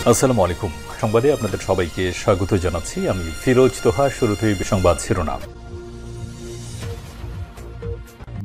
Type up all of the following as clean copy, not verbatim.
আসসালামু আলাইকুম। সংবাদে আপনাদের সবাইকে স্বাগত জানাচ্ছি। আমি ফিরোজ তোহা। শুরুতেই সংবাদ শিরোনাম।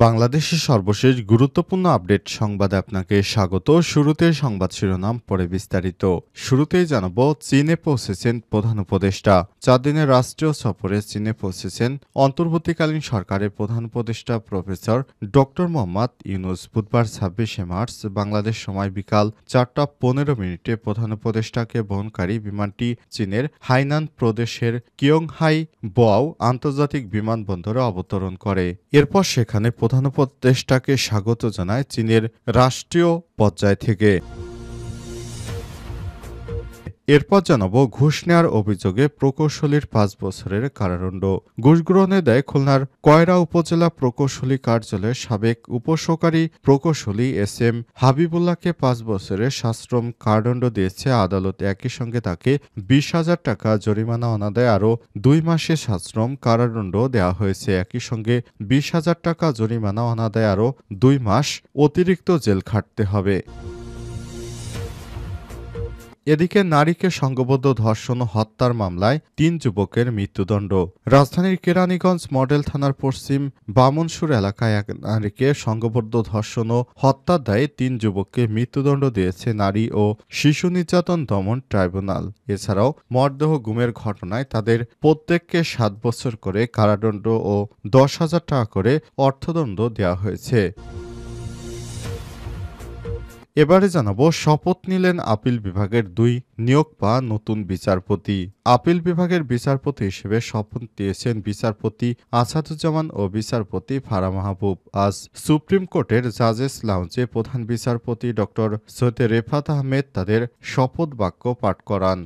বাংলাদেশের সর্বশেষ গুরুত্বপূর্ণ আপডেট সংবাদে আপনাকে স্বাগত। শুরুতে সংবাদ শিরোনাম, পরে বিস্তারিত। শুরুতেই জানাবো, চীনে পৌঁছেছেন প্রধান উপদেষ্টা। 4 দিনের রাষ্ট্রীয় সফরে চীনে পৌঁছেছেন অন্তর্বর্তীকালীন সরকারের প্রধান উপদেষ্টা প্রফেসর ডক্টর মোহাম্মদ ইউনূস। বুধবার 26শে মার্চ বাংলাদেশ সময় বিকাল 4টা 15 প্রধান উপদেষ্টাকে বহনকারী বিমানটি চীনের হাইনান প্রদেশের কিয়ংহাই বোয়াও আন্তর্জাতিক বিমানবন্দরে অবতরণ করে। এরপর সেখানে প্রধান উপদেষ্টাকে স্বাগত জানায় চীনের রাষ্ট্রীয় পর্যায় থেকে। এরপর জানাবো, ঘুষ নেওয়ার অভিযোগে প্রকৌশলীর 5 বছরের কারাদণ্ড। ঘুষ গ্রহণে দেয় খুলনার কয়রা উপজেলা প্রকৌশলী কার্যালয়ের সাবেক উপসহকারী প্রকৌশলী এস.এম. হাবিবুল্লাহকে 5 বছরের সশ্রম কারাদণ্ড দিয়েছে আদালত। একই সঙ্গে তাকে 20,000 টাকা জরিমানা অনাদায়ে আরও 2 মাসের সশ্রম কারাদণ্ড দেওয়া হয়েছে। একই সঙ্গে 20,000 টাকা জরিমানা অনাদায়ে আরও 2 মাস অতিরিক্ত জেল খাটতে হবে। এদিকে নারীকে সংঘবদ্ধ ধর্ষণ ও হত্যার মামলায় 3 যুবকের মৃত্যুদণ্ড। রাজধানীর কেরানীগঞ্জ মডেল থানার পশ্চিম বামনসুর এলাকায় এক নারীকে সংঘবদ্ধ ধর্ষণ ও হত্যার দায়ে 3 যুবককে মৃত্যুদণ্ড দিয়েছে নারী ও শিশু নির্যাতন দমন ট্রাইব্যুনাল। এছাড়াও মরদেহ গুমের ঘটনায় তাদের প্রত্যেককে 7 বছর করে কারাদণ্ড ও 10,000 টাকা করে অর্থদণ্ড দেওয়া হয়েছে। এবারে জানাবো, শপথ নিলেন আপিল বিভাগের 2 নিয়োগ পাওয়া নতুন বিচারপতি। আপিল বিভাগের বিচারপতি হিসেবে শপথ নিয়েছেন বিচারপতি আসাদুজ্জামান ও বিচারপতি ফারাহ মাহবুব। আজ সুপ্রিম কোর্টের জাজেস লাউঞ্জে প্রধান বিচারপতি ড. সৈয়দ রেফাত আহমেদ তাদের শপথ বাক্য পাঠ করান।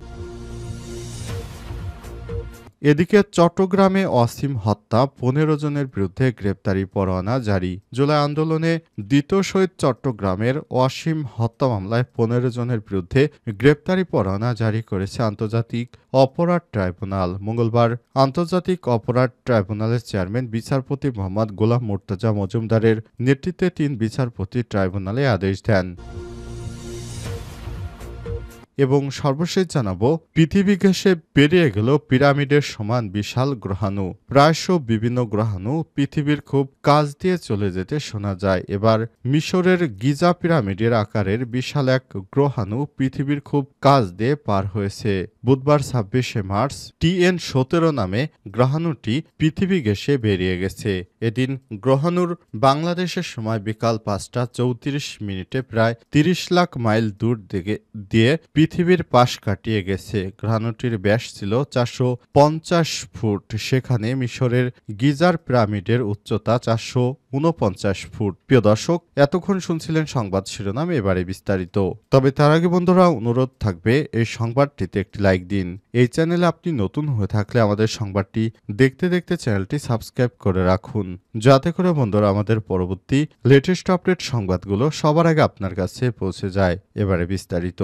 এদিকে চট্টগ্রামে অসীম হত্যা, 15 জনের বিরুদ্ধে গ্রেপ্তারি পরোয়ানা জারি। জুলাই আন্দোলনে দ্বিতীয় শহীদ চট্টগ্রামের অসীম হত্যা মামলায় 15 জনের বিরুদ্ধে গ্রেপ্তারি পরোয়ানা জারি করেছে আন্তর্জাতিক অপরাধ ট্রাইব্যুনাল। মঙ্গলবার আন্তর্জাতিক অপরাধ ট্রাইব্যুনালের চেয়ারম্যান বিচারপতি মোহাম্মদ গোলাম মুর্তজা মজুমদারের নেতৃত্বে 3 বিচারপতি ট্রাইব্যুনালে আদেশ দেন। এবং সর্বশেষ জানাবো, পৃথিবী ঘেঁষে বেরিয়ে গেল পিরামিডের সমান বিশাল গ্রহাণু। প্রায়শ বিভিন্ন গ্রহাণু পৃথিবীর খুব কাছ দিয়ে চলে যেতে শোনা যায়। এবার মিশরের গিজা পিরামিডের আকারের বিশাল এক গ্রহাণু পৃথিবীর খুব কাছ দিয়ে পার হয়েছে। বুধবার 26শে মার্চ TN17 নামে গ্রহাণুটি পৃথিবী ঘেঁষে বেরিয়ে গেছে। এদিন গ্রহাণুর বাংলাদেশের সময় বিকাল 5টা 34 প্রায় 30 লাখ মাইল দূর দিয়ে পৃথিবীর পাশ কাটিয়ে গেছে। গ্রহাণুটির ব্যাস ছিল 450 ফুট। সেখানে মিশরের গিজার পিরামিডের উচ্চতা 449 ফুট। প্রিয় দর্শক, এতক্ষণ শুনছিলেন সংবাদ শিরোনাম, এবারে বিস্তারিত। তবে তার আগে বন্ধুরা, অনুরোধ থাকবে এই সংবাদটিতে একটি লাইক দিন। এই চ্যানেলে আপনি নতুন হয়ে থাকলে আমাদের সংবাদটি দেখতে দেখতে চ্যানেলটি সাবস্ক্রাইব করে রাখুন, যাতে করে বন্ধুরা আমাদের পরবর্তী লেটেস্ট আপডেট সংবাদগুলো সবার আগে আপনার কাছে পৌঁছে যায়। এবারে বিস্তারিত।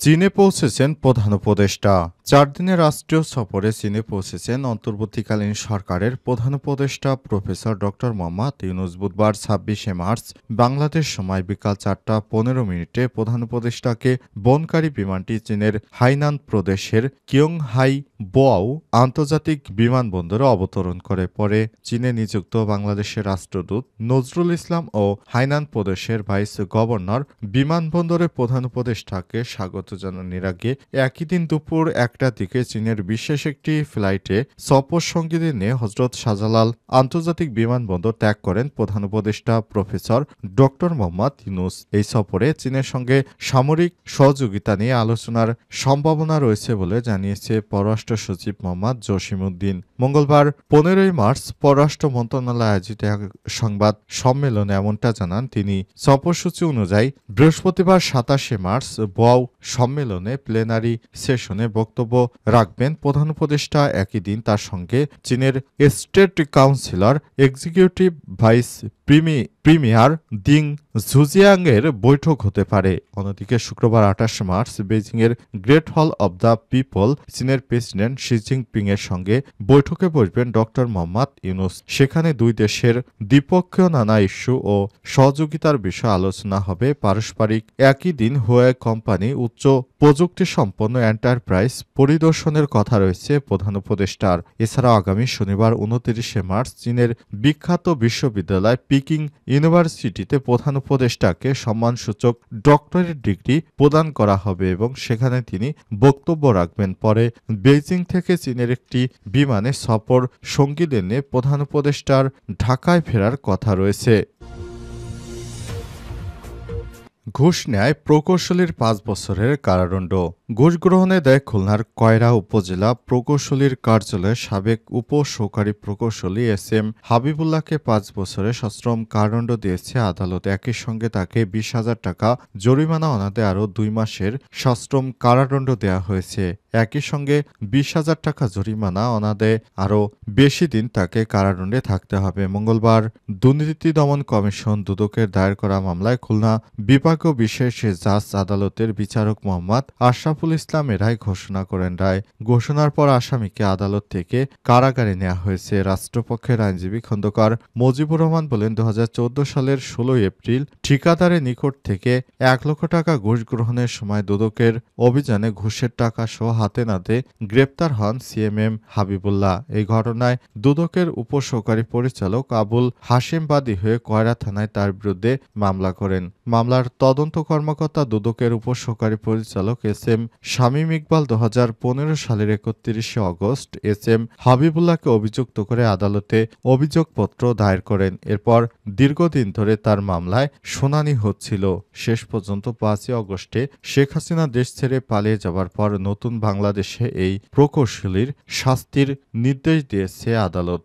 চীনে পৌঁছেছেন প্রধান উপদেষ্টা। 4 দিনের রাষ্ট্রীয় সফরে চীনে পৌঁছেছেন অন্তর্বর্তীকালীন সরকারের প্রধান উপদেষ্টা প্রফেসর ডক্টর মোহাম্মদ ইউনূস। বুধবার 26শে মার্চ বাংলাদেশ সময় বিকাল 4টা 15 প্রধান উপদেষ্টাকে বহনকারী বিমানটি চীনের হাইনান প্রদেশের কিয়ংহাই বোয়াও আন্তর্জাতিক বিমানবন্দরে অবতরণ করে। পরে চীনে নিযুক্ত বাংলাদেশের রাষ্ট্রদূত নজরুল ইসলাম ও হাইনান প্রদেশের ভাইস গভর্নর বিমানবন্দরে প্রধান উপদেষ্টাকে স্বাগত জানানোর আগে একই দিন দুপুর 1টার দিকে চীনের বিশেষ একটি ফ্লাইটে সফর সঙ্গীদের নিয়ে হজরত শাহজালাল আন্তর্জাতিক বিমানবন্দর ত্যাগ করেন প্রধান উপদেষ্টা প্রফেসর ডক্টর মোহাম্মদ ইউনূস। এই সফরে চীনের সঙ্গে সামরিক সহযোগিতা নিয়ে আলোচনার সম্ভাবনা রয়েছে বলে জানিয়েছে পররাষ্ট্র সচিব মোহাম্মদ জসিমউদ্দিন। মঙ্গলবার 15 মার্চ পররাষ্ট্র মন্ত্রণালয় আয়োজিত এক সংবাদ সম্মেলনে এমনটা জানান তিনি। সফরসূচি অনুযায়ী বৃহস্পতিবার 27শে মার্চ বোয়াও সম্মেলনে প্লেনারি সেশনে বক্তব্য রাখবেন প্রধান উপদেষ্টা। একই দিন তার সঙ্গে চীনের state councillor, executive vice premier Ding জুজিয়াংয়ের বৈঠক হতে পারে। অন্যদিকে শুক্রবার ২৮ মার্চ বেইজিংয়ের great hall of the people চীনের প্রেসিডেন্ট শি জিনপিং এর সঙ্গে বৈঠকে বসবেন ডক্টর মোহাম্মদ ইউনূস। সেখানে দুই দেশের দ্বিপক্ষীয় নানা ইস্যু ও সহযোগিতার বিষয়ে আলোচনা হবে। পারস্পরিক একই দিন হুয়াওয়ে কোম্পানি উচ্চ প্রযুক্তি সম্পন্ন এন্টারপ্রাইজ পরিদর্শনের কথা রয়েছে প্রধান উপদেষ্টার। এছাড়াও আগামী শনিবার ২৯ মার্চ চীনের বিখ্যাত বিশ্ববিদ্যালয় পিকিং ইউনিভার্সিটিতে প্রধান উপদেষ্টাকে সম্মানসূচক ডক্টরেট ডিগ্রি প্রদান করা হবে এবং সেখানে তিনি বক্তব্য রাখবেন। পরে বেইজিং থেকে চীনের একটি বিমানে সফর সঙ্গীদের নিয়ে প্রধান উপদেষ্টার ঢাকায় ফেরার কথা রয়েছে। ঘুষ নেয় প্রকৌশলীর ৫ বছরের কারাদণ্ড। ঘুষ গ্রহণে দেয় খুলনার কয়রা উপজেলা প্রকৌশলীর কার্যালয়ের সাবেক উপসহকারী প্রকৌশলী এস.এম. হাবিবুল্লাহকে ৫ বছরের সশ্রম কারাদণ্ড দিয়েছে আদালত। একই সঙ্গে তাকে ২০,০০০ টাকা জরিমানা অনাদায়ে আরও ২ মাসের সশ্রম কারাদণ্ড দেওয়া হয়েছে। একই সঙ্গে ২০,০০০ টাকা জরিমানা অনাদায়ে আরও বেশি দিন তাকে কারাদণ্ডে থাকতে হবে। মঙ্গলবার দুর্নীতি দমন কমিশন দুদকের দায়ের করা মামলায় খুলনা বিভাগীয় বিশেষ জাজ আদালতের বিচারক মোহাম্মদ আশরাফুল ইসলাম এ রায় ঘোষণা করেন। রায় ঘোষণার পর আসামিকে আদালত থেকে কারাগারে নেওয়া হয়েছে। রাষ্ট্রপক্ষের আইনজীবী খন্দকার মজিবুর রহমান বলেন, ২০১৪ সালের ১৬ এপ্রিল ঠিকাদারের নিকট থেকে ১ লক্ষ টাকা ঘুষ গ্রহণের সময় দুদকের অভিযানে ঘুষের টাকা সহ হাতে নাতে গ্রেপ্তার হন সিএমএম হাবিবুল্লাহ। এই ঘটনায় দুদকের উপসহকারী পরিচালক আবুল হাশেম বাদী হয়ে কয়রা থানায় তার বিরুদ্ধে মামলা করেন। মামলার তদন্ত কর্মকর্তা দুদকের উপসহকারী পরিচালক এস.এম. শামীম ইকবাল ২০১৫ সালের ৩১ আগস্ট এস.এম. হাবিবুল্লাহকে অভিযুক্ত করে আদালতে অভিযোগপত্র দায়ের করেন। এরপর দীর্ঘদিন ধরে তার মামলায় শুনানি হচ্ছিল। শেষ পর্যন্ত ৫ আগস্টে শেখ হাসিনা দেশ ছেড়ে পালিয়ে যাবার পর নতুন বাংলাদেশে এই প্রকৌশলীর শাস্তির নির্দেশ দিয়েছে আদালত।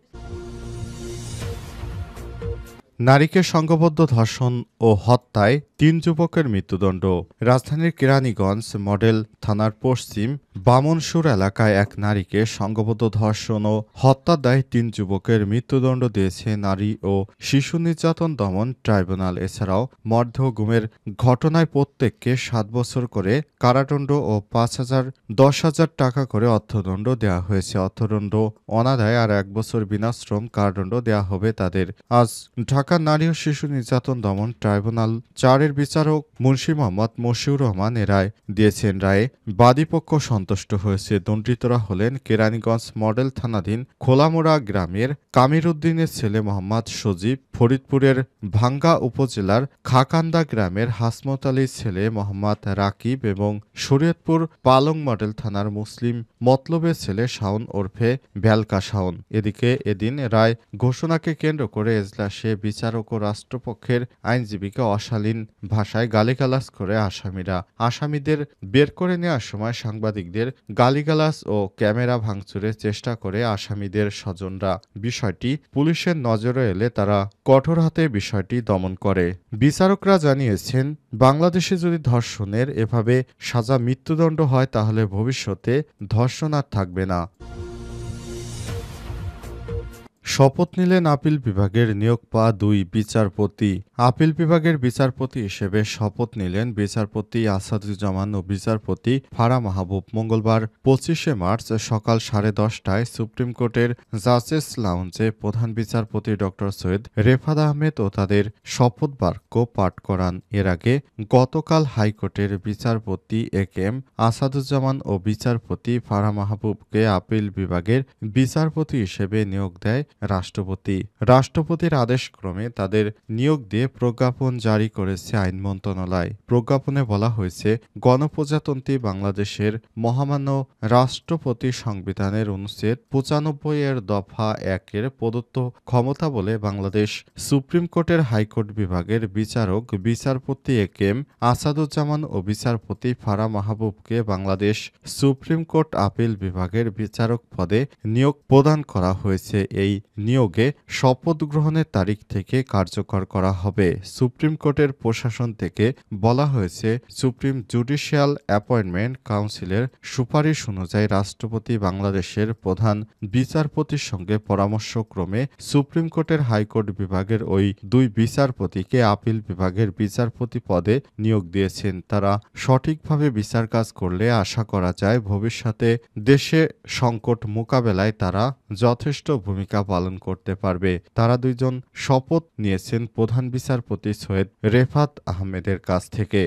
নারীকে সংঘবদ্ধ ধর্ষণ ও হত্যায় ৩ যুবকের মৃত্যুদণ্ড। রাজধানীর কেরানীগঞ্জ মডেল থানার পশ্চিম বামনসুর এলাকায় এক নারীকে সংঘবদ্ধ ধর্ষণ ও হত্যার দায়ে ৩ যুবকের মৃত্যুদণ্ড দিয়েছে নারী ও শিশু নির্যাতন দমন ট্রাইব্যুনাল। এছাড়াও মর্দেহ গুমের ঘটনায় প্রত্যেককে ৭ বছর করে কারাদণ্ড ও ১০,০০০ টাকা করে অর্থদণ্ড দেওয়া হয়েছে। অর্থদণ্ড অনাদায়ে আর ১ বছর বিনাশ্রম কারাদণ্ড দেওয়া হবে তাদের। আজ ঢাকা নারী ও শিশু নির্যাতন দমন ট্রাইব্যুনাল ৪ এর বিচারক মুন্সি মোহাম্মদ মশিউর রহমান এ রায় দিয়েছেন। রায়ে বাদীপক্ষ সন্তুষ্ট হয়েছে। দণ্ডিতরা হলেন কেরানীগঞ্জ মডেল থানাধীন খোলামোড়া গ্রামের কামির উদ্দিনের ছেলে মোহাম্মদ সজীব, ফরিদপুরের ভাঙ্গা উপজেলার খাকান্দা গ্রামের হাসমত আলীর ছেলে মোহাম্মদ রাকিব এবং শরীয়তপুর পালং মডেল থানার মুসলিম মতলবের ছেলে শাওন ওরফে ভ্যালকা শাওন। এদিকে এদিন রায় ঘোষণাকে কেন্দ্র করে এজলাসে বিচারক ও রাষ্ট্রপক্ষের আইনজীবীকে অশালীন ভাষায় গালিগালাজ করে আসামিদের বের করে নেওয়ার সময় সাংবাদিকদের গালিগালাজ ও ক্যামেরা ভাঙচুরের চেষ্টা করে আসামিদের স্বজনরা। বিষয়টি পুলিশের নজরে এলে তারা কঠোর হাতে বিষয়টি দমন করে। বিচারকরা জানিয়েছেন, বাংলাদেশে যদি ধর্ষণের এভাবে সাজা মৃত্যুদণ্ড হয় তাহলে ভবিষ্যতে ধর্ষণ আর থাকবে না। শপথ নিলেন আপিল বিভাগের নিয়োগ পাওয়া ২ বিচারপতি। আপিল বিভাগের বিচারপতি হিসেবে শপথ নিলেন বিচারপতি আসাদুজ্জামান ও বিচারপতি ফারা মাহবুব। মঙ্গলবার ২৫ মার্চ সকাল ১০:৩০টায় সুপ্রিম কোর্টের জাজেস লাউঞ্জে প্রধান বিচারপতি ড. সৈয়দ রেফাত আহমেদ ও তাদের শপথ বাক্য পাঠ করান। এর আগে গতকাল হাইকোর্টের বিচারপতি এ.কে.এম. আসাদুজ্জামান ও বিচারপতি ফারা মাহবুবকে আপিল বিভাগের বিচারপতি হিসেবে নিয়োগ দেয় রাষ্ট্রপতি। রাষ্ট্রপতির আদেশক্রমে তাদের নিয়োগ দিয়ে প্রজ্ঞাপন জারি করেছে আইন মন্ত্রণালয়। প্রজ্ঞাপনে বলা হয়েছে, গণপ্রজাতন্ত্রী বাংলাদেশের মহামান্য রাষ্ট্রপতি সংবিধানের অনুচ্ছেদ ৯৫ এর দফা ১ এর প্রদত্ত ক্ষমতা বলে বাংলাদেশ সুপ্রিম কোর্টের হাইকোর্ট বিভাগের বিচারক বিচারপতি এ.কে.এম. আসাদুজ্জামান ও বিচারপতি ফারা মাহবুবকে বাংলাদেশ সুপ্রিম কোর্ট আপিল বিভাগের বিচারক পদে নিয়োগ প্রদান করা হয়েছে। এই নিয়োগে শপথ গ্রহণের তারিখ থেকে কার্যকর করা হবে। সুপ্রিম কোর্টের প্রশাসন থেকে বলা হয়েছে, সুপ্রিম জুডিশিয়াল অ্যাপয়েন্টমেন্ট কাউন্সিলের সুপারিশ অনুযায়ী রাষ্ট্রপতি বাংলাদেশের প্রধান বিচারপতির সঙ্গে পরামর্শক্রমে সুপ্রিম কোর্টের হাইকোর্ট বিভাগের ওই দুই বিচারপতিকে আপিল বিভাগের বিচারপতি পদে নিয়োগ দিয়েছেন। তারা সঠিকভাবে বিচার কাজ করলে আশা করা যায় ভবিষ্যতে দেশে সংকট মোকাবেলায় তারা যথেষ্ট ভূমিকা পালন করতে পারবে। তারা দুইজন শপথ নিয়েছেন প্রধান বিচারপতি সৈয়দ রেফাত আহমেদের কাছ থেকে।